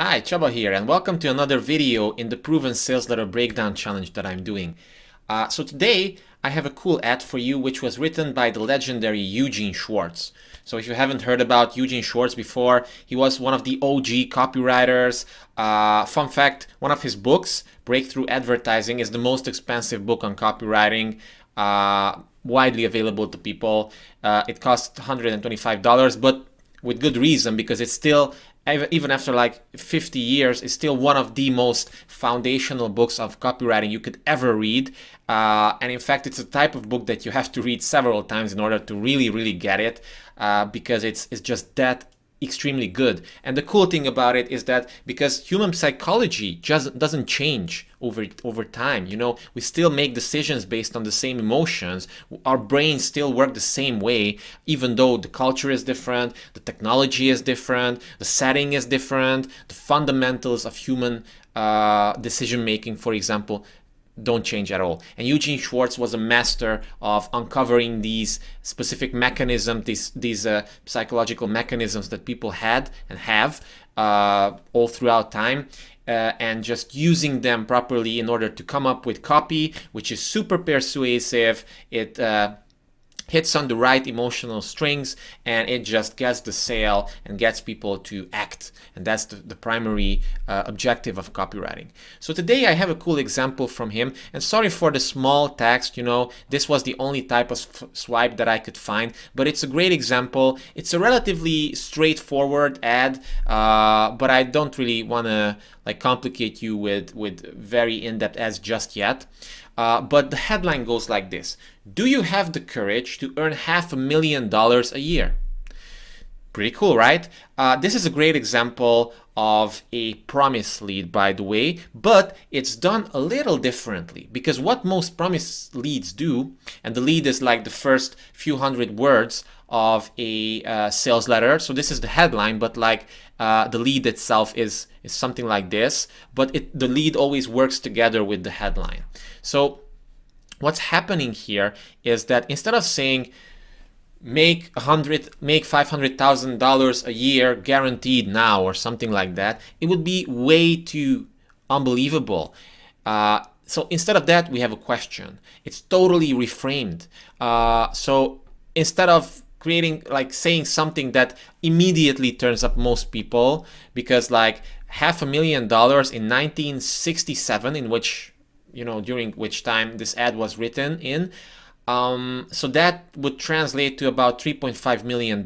Hi, Chaba here, and welcome to another video in the Proven Sales Letter Breakdown Challenge that I'm doing. So today, I have a cool ad for you, which was written by the legendary Eugene Schwartz. So if you haven't heard about Eugene Schwartz before, he was one of the OG copywriters. Fun fact, one of his books, Breakthrough Advertising, is the most expensive book on copywriting, widely available to people. It costs $125, but with good reason, because it's still, even after like 50 years, it's still one of the most foundational books of copywriting you could ever read. And in fact, it's a type of book that you have to read several times in order to really get it, because it's just that extremely good. And the cool thing about it is that because human psychology just doesn't change over time, you know, we still make decisions based on the same emotions. Our brains still work the same way, even though the culture is different, the technology is different, the setting is different, the fundamentals of human decision making, for example, don't change at all. And Eugene Schwartz was a master of uncovering these specific mechanisms, these psychological mechanisms that people had and have all throughout time, and just using them properly in order to come up with copy, which is super persuasive. It hits on the right emotional strings, and it just gets the sale and gets people to act. And that's the primary objective of copywriting. So today I have a cool example from him, and sorry for the small text, you know, this was the only type of swipe that I could find, but it's a great example. It's a relatively straightforward ad, but I don't really want to like complicate you with very in-depth ads just yet. But the headline goes like this: do you have the courage to earn $500,000 a year? Pretty cool, right? This is a great example of a promise lead, by the way, but it's done a little differently, because what most promise leads do, and the lead is like the first few hundred words of a sales letter. So this is the headline, but like the lead itself is something like this, but the lead always works together with the headline. So what's happening here is that instead of saying make $500,000 a year guaranteed now or something like that, it would be way too unbelievable. So instead of that, we have a question. It's totally reframed. So instead of creating, like saying something that immediately turns up most people, because like $500,000 in 1967, in which, you know, during which time this ad was written in, so that would translate to about $3.5 million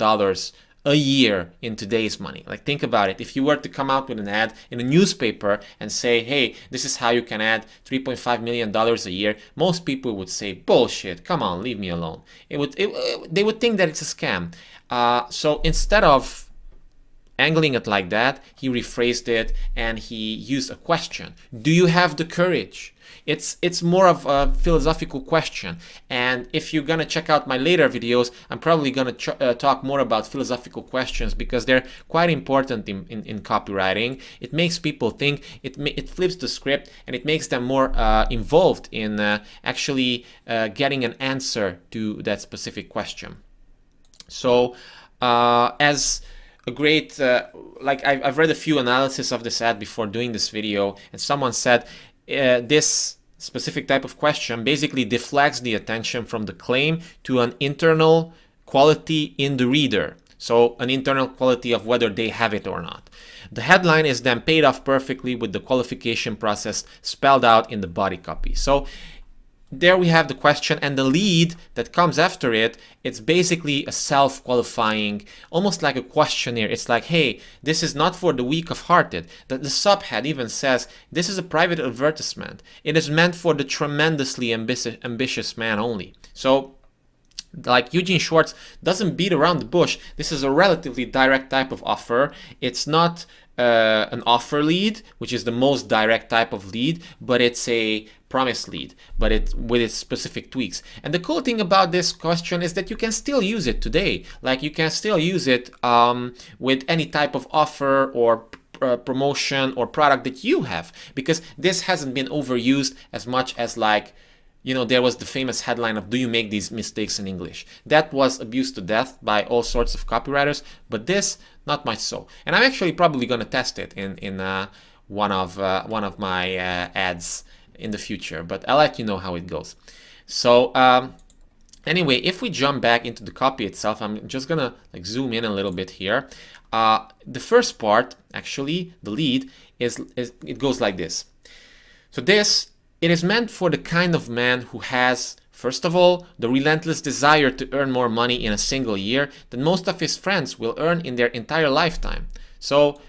a year in today's money. Like, think about it. If you were to come out with an ad in a newspaper and say, hey, this is how you can add $3.5 million a year, most people would say, bullshit, come on, leave me alone. They would think that it's a scam. So instead of angling it like that, he rephrased it and he used a question. Do you have the courage? It's more of a philosophical question, and if you're gonna check out my later videos, I'm probably gonna talk more about philosophical questions, because they're quite important in copywriting. It makes people think, it flips the script, and it makes them more involved in actually getting an answer to that specific question. So as a great, like I've read a few analysis of this ad before doing this video, and someone said this specific type of question basically deflects the attention from the claim to an internal quality in the reader. So an internal quality of whether they have it or not. The headline is then paid off perfectly with the qualification process spelled out in the body copy. So there we have the question, and the lead that comes after it, it's basically a self-qualifying, almost like a questionnaire. It's like, hey, this is not for the weak-of-hearted. The subhead even says, this is a private advertisement. It is meant for the tremendously ambitious man only. So, like, Eugene Schwartz doesn't beat around the bush. This is a relatively direct type of offer. It's not an offer lead, which is the most direct type of lead, but it's a promise lead, but with its specific tweaks. And the cool thing about this question is that you can still use it today. Like, you can still use it with any type of offer or promotion or product that you have, because this hasn't been overused as much as like there was the famous headline of, "Do you make these mistakes in English?" That was abused to death by all sorts of copywriters, but this, not much so. And I'm actually probably going to test it in one of my ads in the future, but I'll let you know how it goes. So anyway, if we jump back into the copy itself, I'm just going to zoom in a little bit here. The first part, actually, the lead, it goes like this. So it is meant for the kind of man who has, first of all, the relentless desire to earn more money in a single year than most of his friends will earn in their entire lifetime. So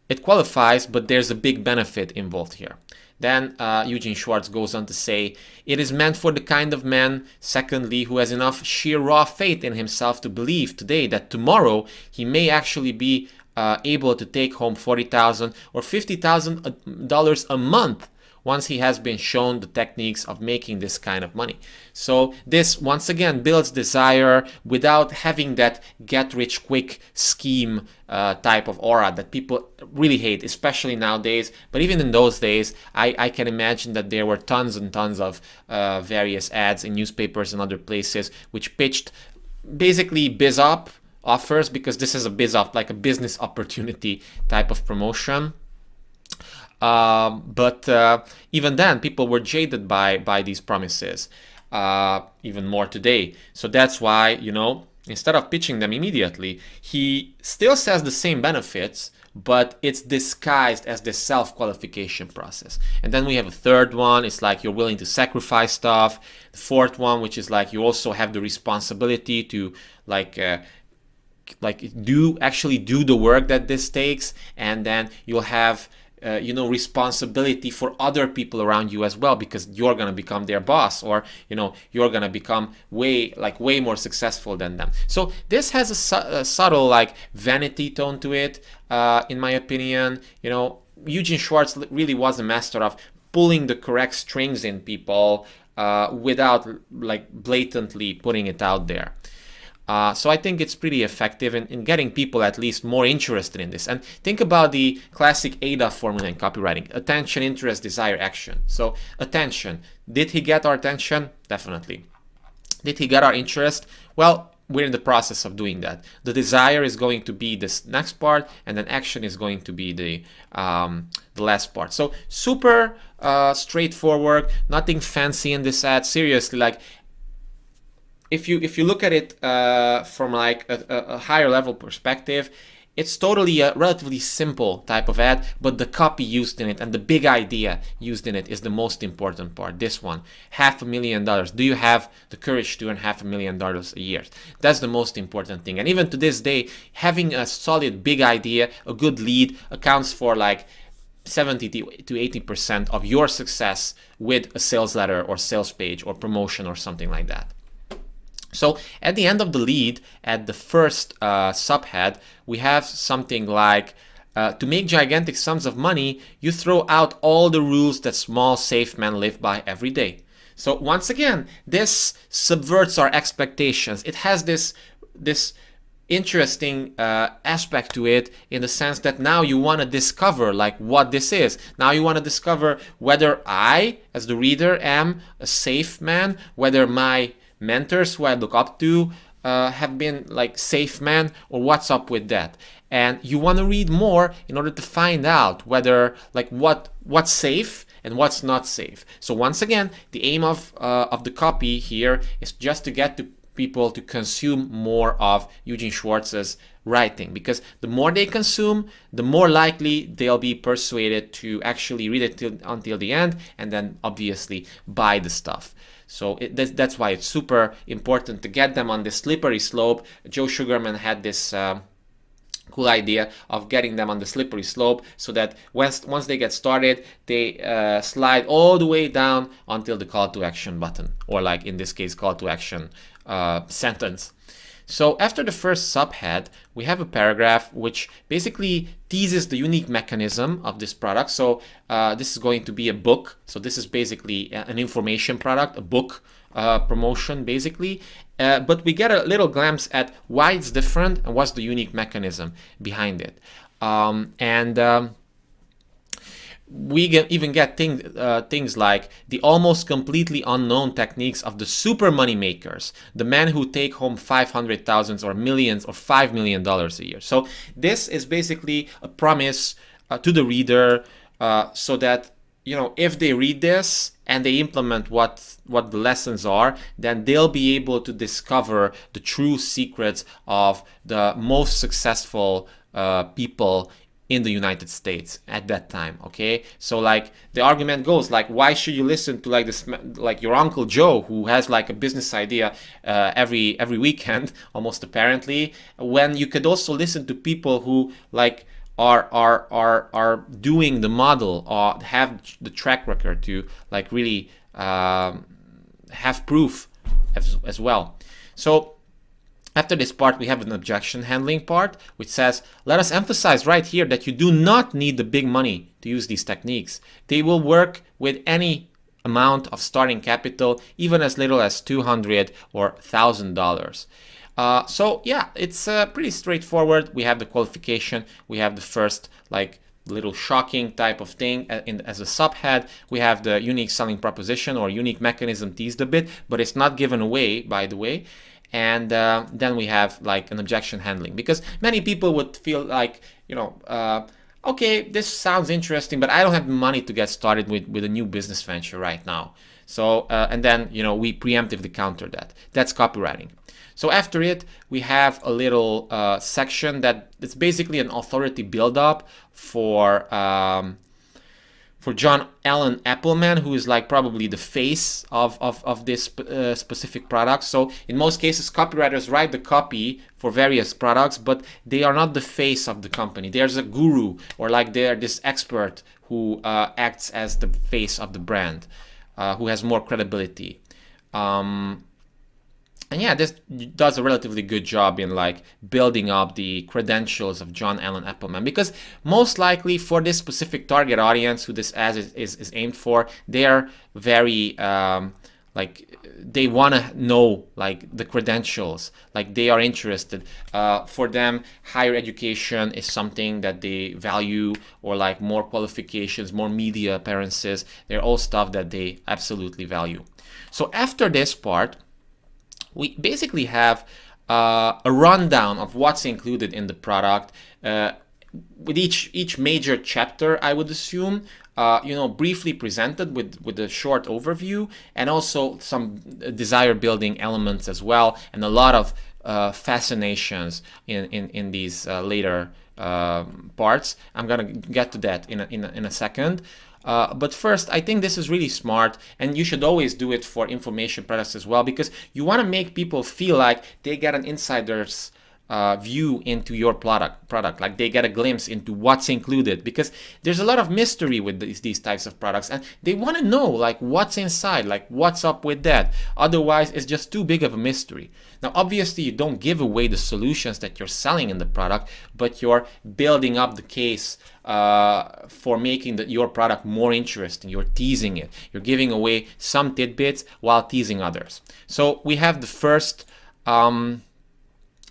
it qualifies, but there's a big benefit involved here. Then Eugene Schwartz goes on to say, it is meant for the kind of man, secondly, who has enough sheer raw faith in himself to believe today that tomorrow he may actually be able to take home $40,000 or $50,000 a month once he has been shown the techniques of making this kind of money. So this, once again, builds desire without having that get-rich-quick scheme type of aura that people really hate, especially nowadays. But even in those days, I can imagine that there were tons and tons of various ads in newspapers and other places which pitched basically biz-op offers, because this is a biz-op, like a business opportunity type of promotion. But even then, people were jaded by these promises, even more today. So that's why, instead of pitching them immediately, he still says the same benefits, but it's disguised as the self-qualification process. And then we have a third one. It's like you're willing to sacrifice stuff. The fourth one, which is like you also have the responsibility to actually do the work that this takes, and then you'll have responsibility for other people around you as well, because you're going to become their boss, or you're going to become way more successful than them. So this has a subtle vanity tone to it, in my opinion. Eugene Schwartz really was a master of pulling the correct strings in people without blatantly putting it out there. So I think it's pretty effective in getting people at least more interested in this. And think about the classic AIDA formula in copywriting: attention, interest, desire, action. So attention. Did he get our attention? Definitely. Did he get our interest? Well, we're in the process of doing that. The desire is going to be this next part, and then action is going to be the last part. So super straightforward, nothing fancy in this ad. Seriously, if you look at it from a higher level perspective, it's totally a relatively simple type of ad, but the copy used in it and the big idea used in it is the most important part. This one, $500,000. Do you have the courage to earn $500,000 a year? That's the most important thing. And even to this day, having a solid big idea, a good lead, accounts for 70 to 80% of your success with a sales letter or sales page or promotion or something like that. So at the end of the lead, at the first subhead, we have something like, to make gigantic sums of money, you throw out all the rules that small, safe men live by every day. So once again, this subverts our expectations. It has this interesting aspect to it, in the sense that now you want to discover what this is. Now you want to discover whether I, as the reader, am a safe man, whether my mentors who I look up to have been safe men, or what's up with that. And you want to read more in order to find out whether what's safe and what's not safe. So once again, the aim of the copy here is just to get to people to consume more of Eugene Schwartz's writing, because the more they consume, the more likely they'll be persuaded to actually read it until the end, and then obviously buy the stuff. So that's why it's super important to get them on this slippery slope. Joe Sugarman had this cool idea of getting them on the slippery slope, so that once they get started, they slide all the way down until the call to action button, or in this case, call to action sentence. So after the first subhead, we have a paragraph which basically teases the unique mechanism of this product. So this is going to be a book. So this is basically an information product, a book promotion basically. But we get a little glimpse at why it's different and what's the unique mechanism behind it. even get things like the almost completely unknown techniques of the super money makers, the men who take home 500,000 or millions or $5 million a year. So this is basically a promise to the reader, so that, you know, if they read this and they implement what the lessons are, then they'll be able to discover the true secrets of the most successful people in the United States at that time. Okay, so like the argument goes, like, why should you listen to like this, like your Uncle Joe, who has like a business idea every weekend almost apparently, when you could also listen to people who like are doing the model or have the track record to like really have proof as well. So after this part, we have an objection handling part, which says, let us emphasize right here that you do not need the big money to use these techniques. They will work with any amount of starting capital, even as little as $200 or $1,000. So yeah, it's pretty straightforward. We have the qualification. We have the first like little shocking type of thing as a subhead. We have the unique selling proposition or unique mechanism teased a bit, but it's not given away, by the way. And then we have like an objection handling, because many people would feel like, you know, okay, this sounds interesting, but I don't have the money to get started with a new business venture right now. So and then, you know, we preemptively counter that. That's copywriting. So after it, we have a little section that it's basically an authority build-up for John Allen Appleman, who is like probably the face of this specific product. So in most cases, copywriters write the copy for various products, but they are not the face of the company. There's a guru, or like they're this expert who acts as the face of the brand, who has more credibility. And yeah, this does a relatively good job in like building up the credentials of John Allen Appleman, because most likely for this specific target audience who this ad is aimed for, they are very like they want to know like the credentials, like they are interested. For them, higher education is something that they value, or like more qualifications, more media appearances. They're all stuff that they absolutely value. So after this part, we basically have a rundown of what's included in the product, with each major chapter, I would assume, you know, briefly presented with a short overview, and also some desire building elements as well, and a lot of fascinations in these later parts. I'm gonna get to that in a second. But first, I think this is really smart, and you should always do it for information products as well, because you want to make people feel like they get an insider's view into your product, like they get a glimpse into what's included, because there's a lot of mystery with these types of products, and they want to know like what's inside, like what's up with that. Otherwise, it's just too big of a mystery. Now, obviously, you don't give away the solutions that you're selling in the product, but you're building up the case for making your product more interesting. You're teasing it. You're giving away some tidbits while teasing others. So we have the first, and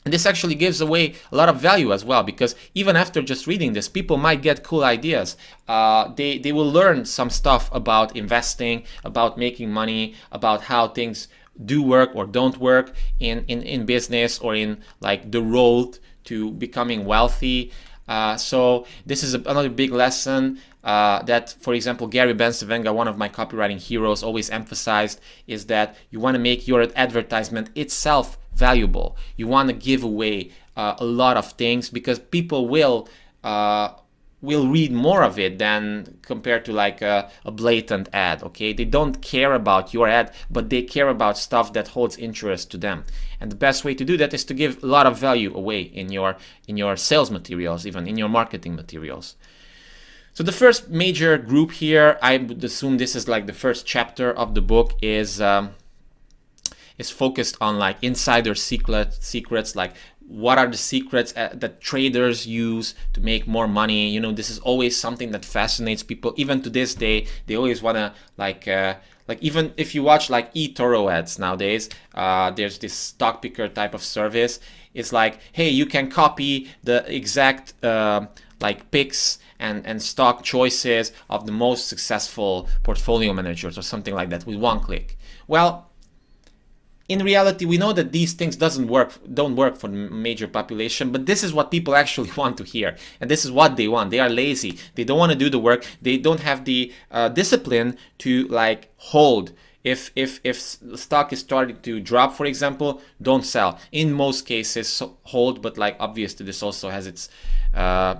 this actually gives away a lot of value as well, because even after just reading this, people might get cool ideas. They will learn some stuff about investing, about making money, about how things do work or don't work in business, or in like the road to becoming wealthy. So this is another big lesson that, for example, Gary Bencivenga, one of my copywriting heroes, always emphasized, is that you want to make your advertisement itself valuable. You want to give away a lot of things, because people will read more of it than compared to like a blatant ad. Okay, they don't care about your ad, but they care about stuff that holds interest to them. And the best way to do that is to give a lot of value away in your sales materials, even in your marketing materials. So the first major group here, I would assume this is like the first chapter of the book, is focused on like insider secrets, like what are the secrets that traders use to make more money. You know, this is always something that fascinates people. Even to this day, they always want to like even if you watch like eToro ads nowadays, there's this stock picker type of service. It's like, hey, you can copy the exact like picks and stock choices of the most successful portfolio managers or something like that with one click. Well, in reality, we know that these things don't work for the major population, but this is what people actually want to hear, and this is what they want. They are lazy. They don't want to do the work. They don't have the discipline to like hold. If the stock is starting to drop, for example, don't sell. In most cases, hold, but like obviously this also has its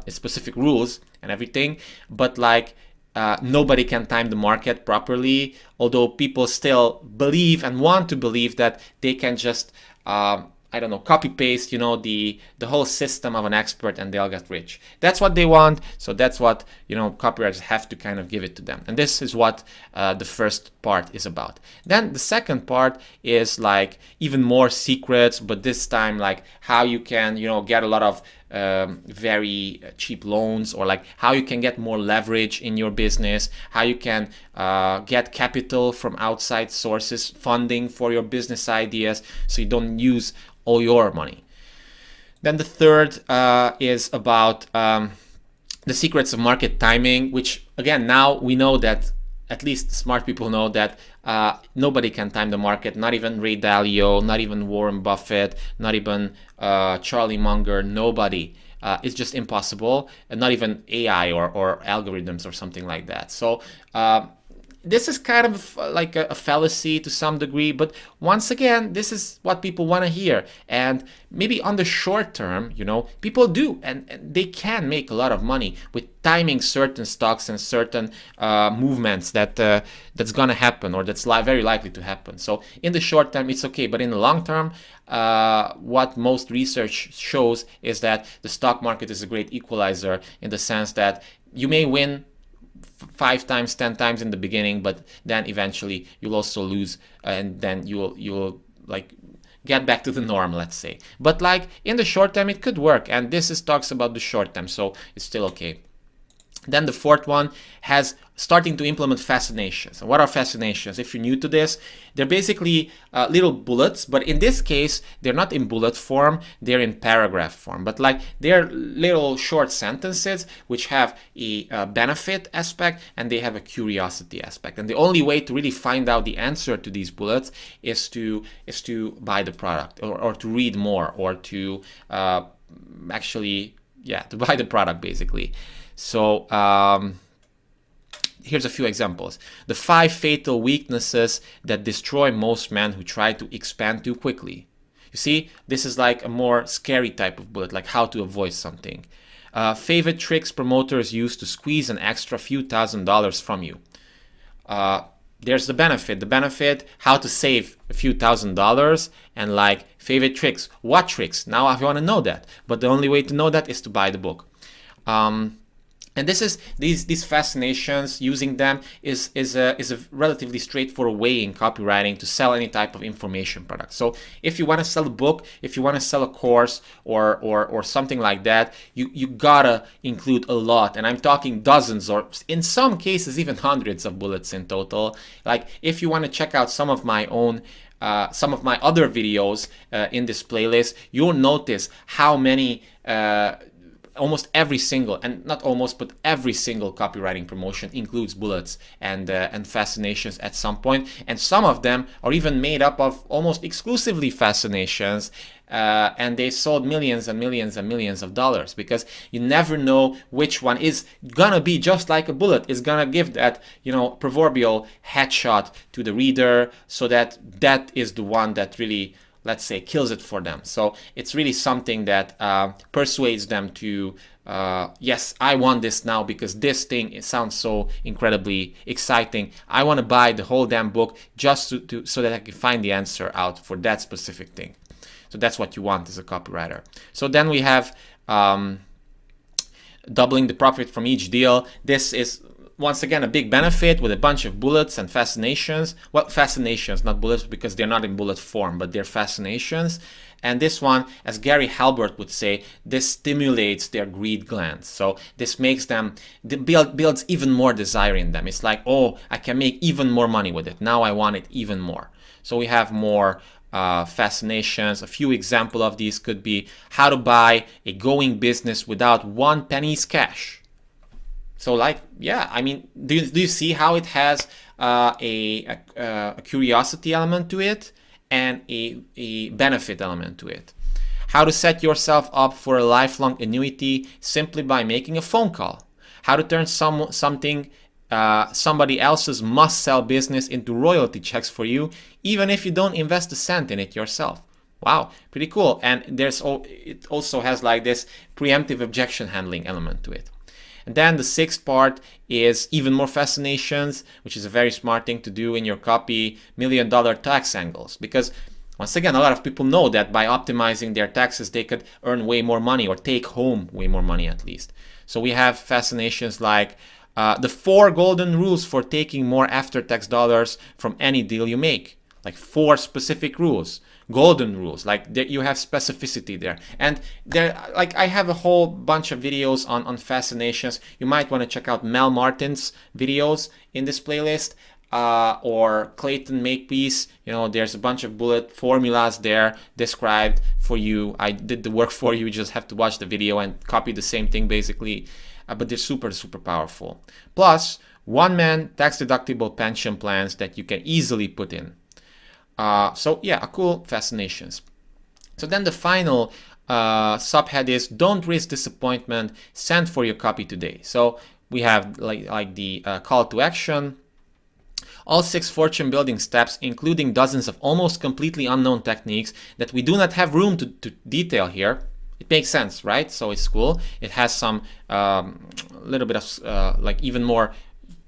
specific rules and everything. But like nobody can time the market properly, although people still believe and want to believe that they can just, I don't know, copy paste, you know, the whole system of an expert and they'll get rich. That's what they want. So that's what, you know, copywriters have to kind of give it to them. And this is what the first part is about. Then the second part is like even more secrets, but this time like how you can, you know, get a lot of very cheap loans, or like how you can get more leverage in your business, how you can get capital from outside sources, funding for your business ideas, so you don't use all your money. Then the third is about the secrets of market timing, which again, now we know that, at least smart people know that nobody can time the market, not even Ray Dalio, not even Warren Buffett, not even Charlie Munger, nobody. It's just impossible, and not even AI or algorithms or something like that. So this is kind of like a fallacy to some degree, but once again, this is what people want to hear. And maybe on the short term, you know, people do, and they can make a lot of money with timing certain stocks and certain movements that's gonna happen, or that's very likely to happen. So in the short term, it's okay, but in the long term, what most research shows is that the stock market is a great equalizer, in the sense that you may win 5 times, 10 times in the beginning, but then eventually you'll also lose, and then you'll like get back to the norm, let's say. But like in the short term, it could work, and this talks about the short term, so it's still okay. Then the fourth one has starting to implement fascinations. And what are fascinations? If you're new to this, they're basically little bullets, but in this case, they're not in bullet form, they're in paragraph form. But like they're little short sentences which have a benefit aspect and they have a curiosity aspect. And the only way to really find out the answer to these bullets is to buy the product, or to read more, or to to buy the product basically. So here's a few examples. The 5 fatal weaknesses that destroy most men who try to expand too quickly. You see, this is like a more scary type of bullet, like how to avoid something. Favorite tricks promoters use to squeeze an extra few $1,000s from you. There's the benefit. The benefit, how to save a few $1,000s, and like favorite tricks. What tricks? Now I want to know that. But the only way to know that is to buy the book. And this is these fascinations, using them is a relatively straightforward way in copywriting to sell any type of information product. So if you want to sell a book, if you want to sell a course or something like that, you gotta include a lot. And I'm talking dozens, or in some cases even hundreds of bullets in total. Like if you want to check out some of my own some of my other videos in this playlist, you'll notice how many almost every single, and not almost, but every single copywriting promotion includes bullets and fascinations at some point, and some of them are even made up of almost exclusively fascinations, and they sold millions and millions and millions of dollars, because you never know which one is gonna be just like a bullet, is gonna give that, you know, proverbial headshot to the reader, so that is the one that really, let's say, kills it for them. So it's really something that persuades them to, yes, I want this now because this thing, it sounds so incredibly exciting. I want to buy the whole damn book just so that I can find the answer out for that specific thing. So that's what you want as a copywriter. So then we have doubling the profit from each deal. This is once again a big benefit with a bunch of bullets and fascinations. Well, fascinations, not bullets, because they're not in bullet form, but they're fascinations. And this one, as Gary Halbert would say, this stimulates their greed glands. So this makes them, builds even more desire in them. It's like, oh, I can make even more money with it. Now I want it even more. So we have more fascinations. A few examples of these could be how to buy a going business without 1 penny's cash. So like, yeah, I mean, do you see how it has a curiosity element to it and a benefit element to it? How to set yourself up for a lifelong annuity simply by making a phone call. How to turn somebody else's must-sell business into royalty checks for you, even if you don't invest a cent in it yourself. Wow, pretty cool. And it also has like this preemptive objection handling element to it. And then the 6th part is even more fascinations, which is a very smart thing to do in your copy, $1 million tax angles. Because once again, a lot of people know that by optimizing their taxes, they could earn way more money or take home way more money at least. So we have fascinations like the 4 golden rules for taking more after-tax dollars from any deal you make. Like 4 specific rules. Golden rules, like you have specificity there. And there, like I have a whole bunch of videos on fascinations. You might want to check out Mel Martin's videos in this playlist, or Clayton Makepeace. You know, there's a bunch of bullet formulas there described for you. I did the work for you. You just have to watch the video and copy the same thing basically. But they're super, super powerful. Plus, one-man tax-deductible pension plans that you can easily put in. So yeah, a cool fascinations. So then the final subhead is don't risk disappointment, send for your copy today. So we have like the call to action. All 6 fortune building steps, including dozens of almost completely unknown techniques that we do not have room to detail here. It makes sense, right? So it's cool. It has some little bit of like even more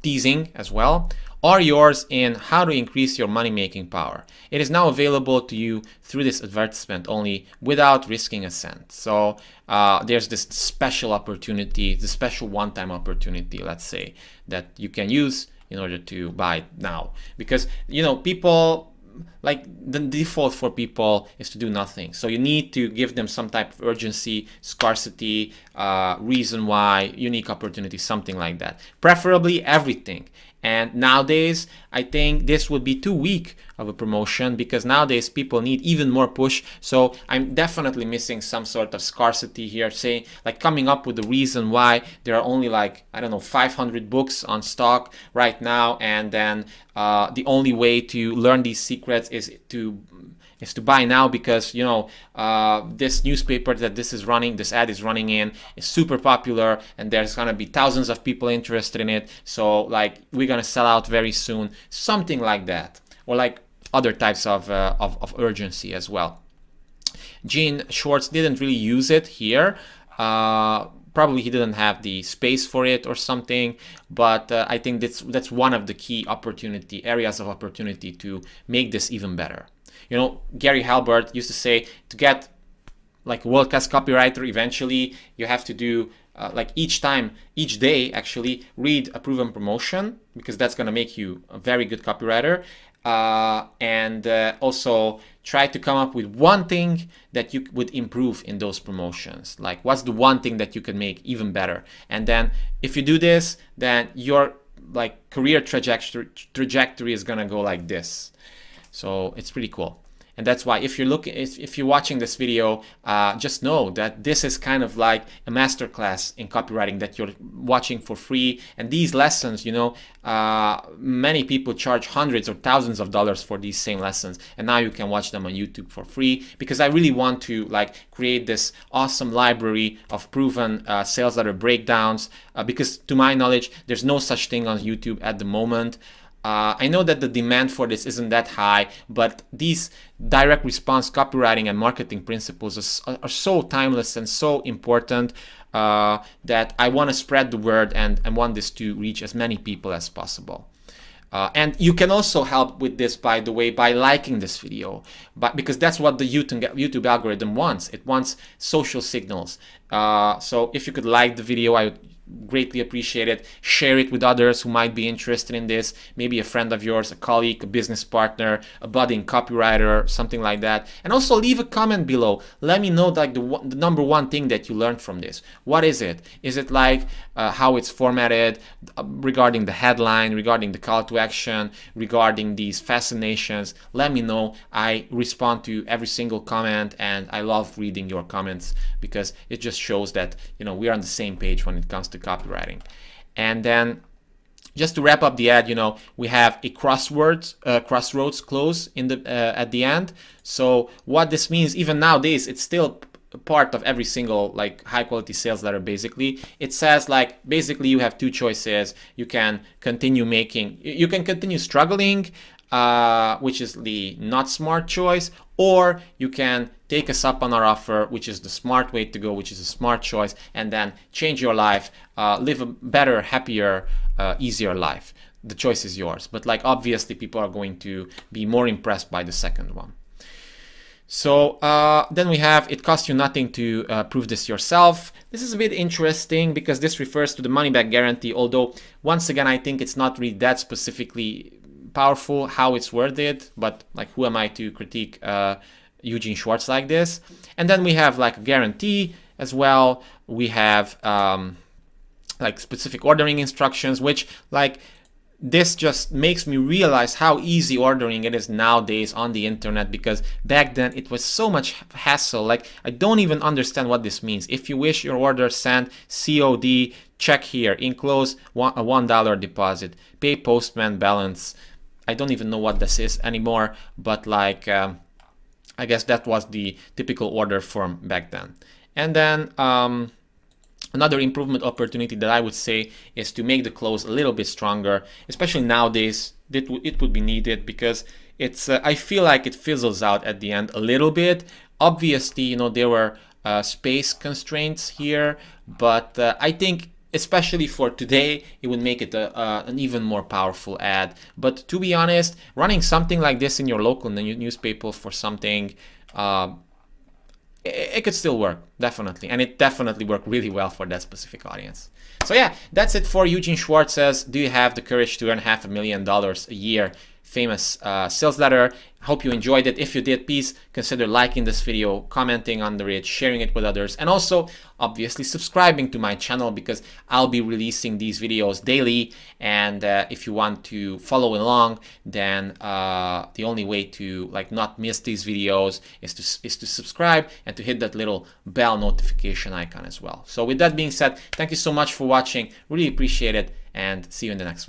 teasing as well, are yours in how to increase your money-making power. It is now available to you through this advertisement only without risking a cent. So there's this special opportunity, the special one-time opportunity, let's say, that you can use in order to buy it now. Because, you know, people, like the default for people is to do nothing. So you need to give them some type of urgency, scarcity, reason why, unique opportunity, something like that. Preferably everything. And nowadays, I think this would be too weak of a promotion because nowadays people need even more push. So I'm definitely missing some sort of scarcity here, say like coming up with the reason why there are only like, I don't know, 500 books on stock right now. And then the only way to learn these secrets is to buy now because, you know, this newspaper that this ad is running in is super popular and there's gonna be thousands of people interested in it. So like we're gonna sell out very soon, something like that, or like other types of urgency as well. Eugene Schwartz didn't really use it here. Probably he didn't have the space for it or something, but I think that's one of the key areas of opportunity to make this even better. You know, Gary Halbert used to say to get like world-class copywriter, eventually you have to do like each day actually read a proven promotion, because that's going to make you a very good copywriter. And also try to come up with one thing that you would improve in those promotions. Like what's the one thing that you can make even better? And then if you do this, then your like career trajectory is going to go like this. So it's pretty cool. And that's why if you're watching this video, just know that this is kind of like a masterclass in copywriting that you're watching for free. And these lessons, you know, many people charge hundreds or thousands of dollars for these same lessons. And now you can watch them on YouTube for free, because I really want to like create this awesome library of proven sales letter breakdowns, because to my knowledge, there's no such thing on YouTube at the moment. I know that the demand for this isn't that high, but these direct response copywriting and marketing principles are so timeless and so important that I want to spread the word and want this to reach as many people as possible. And you can also help with this, by the way, by liking this video, because that's what the YouTube algorithm wants. It wants social signals. So if you could like the video, I would greatly appreciate it. Share it with others who might be interested in this, maybe a friend of yours, a colleague, a business partner, a budding copywriter, something like that. And also leave a comment below. Let me know like the number one thing that you learned from this. What is it? Is it like how it's formatted, regarding the headline, regarding the call to action, regarding these fascinations? Let me know. I respond to every single comment, and I love reading your comments because it just shows that, you know, we're on the same page when it comes to copywriting. And then just to wrap up the ad, you know, we have a crossroads clause in the at the end. So what this means, even nowadays, it's still part of every single like high quality sales letter. Basically, it says like basically you have two choices. You can continue struggling, which is the not smart choice, or you can take us up on our offer, which is the smart way to go, which is a smart choice, and then change your life, live a better, happier, easier life. The choice is yours. But like obviously people are going to be more impressed by the second one. So then we have, it costs you nothing to prove this yourself. This is a bit interesting because this refers to the money back guarantee, although once again I think it's not really that specifically powerful how it's worded, but like who am I to critique Eugene Schwartz like this? And then we have like a guarantee as well. We have like specific ordering instructions, which like this just makes me realize how easy ordering it is nowadays on the internet, because back then it was so much hassle. Like I don't even understand what this means. If you wish your order sent COD, check here, enclose a $1 deposit, pay postman balance. I don't even know what this is anymore, but like I guess that was the typical order form back then. And then another improvement opportunity that I would say is to make the close a little bit stronger, especially nowadays. It would be needed because it's I feel like it fizzles out at the end a little bit. Obviously, you know, there were space constraints here, but I think especially for today, it would make it an even more powerful ad. But to be honest, running something like this in your local newspaper for something, it could still work, definitely. And it definitely worked really well for that specific audience. So yeah, that's it for Eugene Schwartz says, do you have the courage to earn $500,000 a year? Famous sales letter. Hope you enjoyed it. If you did, please consider liking this video, commenting under it, sharing it with others, and also obviously subscribing to my channel because I'll be releasing these videos daily. And if you want to follow along, then the only way to like not miss these videos is to subscribe and to hit that little bell notification icon as well. So with that being said, thank you so much for watching. Really appreciate it, and see you in the next one.